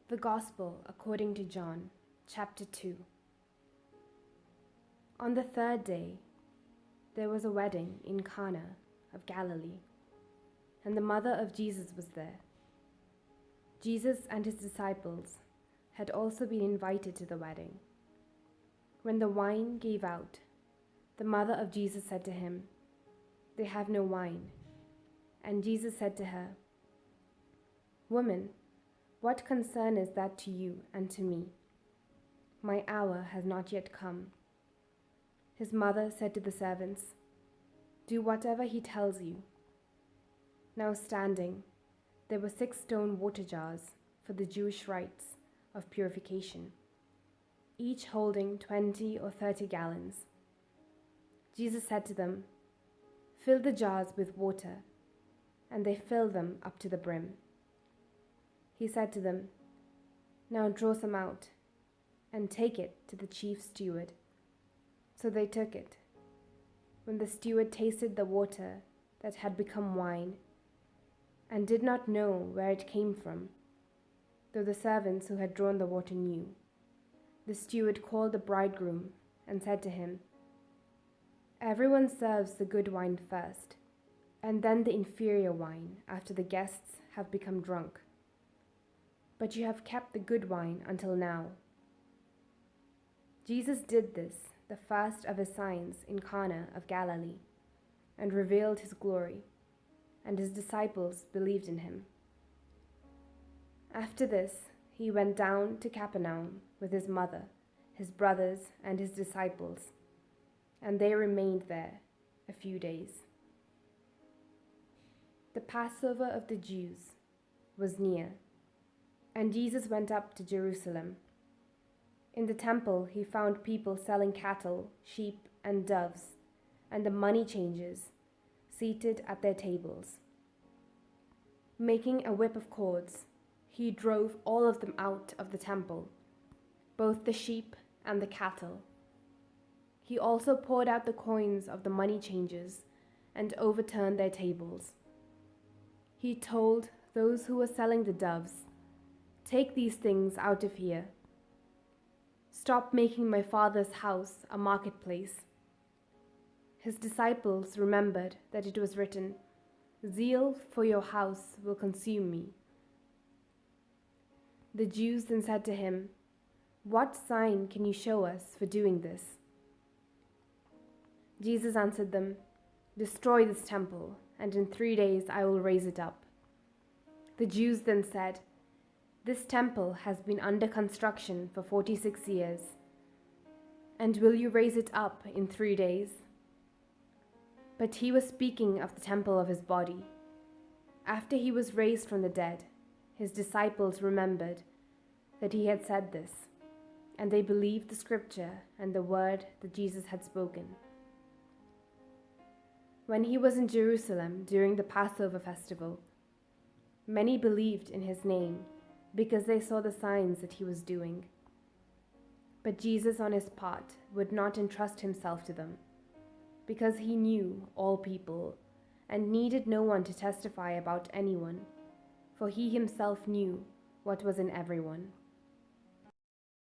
The Gospel according to John, chapter 2. On the third day, there was a wedding in Cana of Galilee, and the mother of Jesus was there. Jesus and his disciples had also been invited to the wedding. When the wine gave out, the mother of Jesus said to him, "They have no wine." And Jesus said to her, "Woman, what concern is that to you and to me? My hour has not yet come." His mother said to the servants, "Do whatever he tells you." Now standing, there were 6 stone water jars for the Jewish rites of purification, each holding 20 or 30 gallons. Jesus said to them, "Fill the jars with water," and they filled them up to the brim. He said to them, "Now draw some out, and take it to the chief steward." So they took it. When the steward tasted the water that had become wine, and did not know where it came from, though the servants who had drawn the water knew, the steward called the bridegroom and said to him, "Everyone serves the good wine first, and then the inferior wine after the guests have become drunk. But you have kept the good wine until now." Jesus did this, the first of his signs in Cana of Galilee, and revealed his glory, and his disciples believed in him. After this, he went down to Capernaum with his mother, his brothers, and his disciples, and they remained there a few days. The Passover of the Jews was near, and Jesus went up to Jerusalem. In the temple he found people selling cattle, sheep, and doves, and the money changers seated at their tables. Making a whip of cords, he drove all of them out of the temple, both the sheep and the cattle. He also poured out the coins of the money changers and overturned their tables. He told those who were selling the doves, "Take these things out of here. Stop making my Father's house a marketplace." His disciples remembered that it was written, "Zeal for your house will consume me." The Jews then said to him, "What sign can you show us for doing this?" Jesus answered them, "Destroy this temple, and in 3 days I will raise it up." The Jews then said, "This temple has been under construction for 46 years, and will you raise it up in 3 days?" But he was speaking of the temple of his body. After he was raised from the dead, his disciples remembered that he had said this, and they believed the scripture and the word that Jesus had spoken. When he was in Jerusalem during the Passover festival, many believed in his name, because they saw the signs that he was doing. But Jesus on his part would not entrust himself to them, because he knew all people and needed no one to testify about anyone, for he himself knew what was in everyone.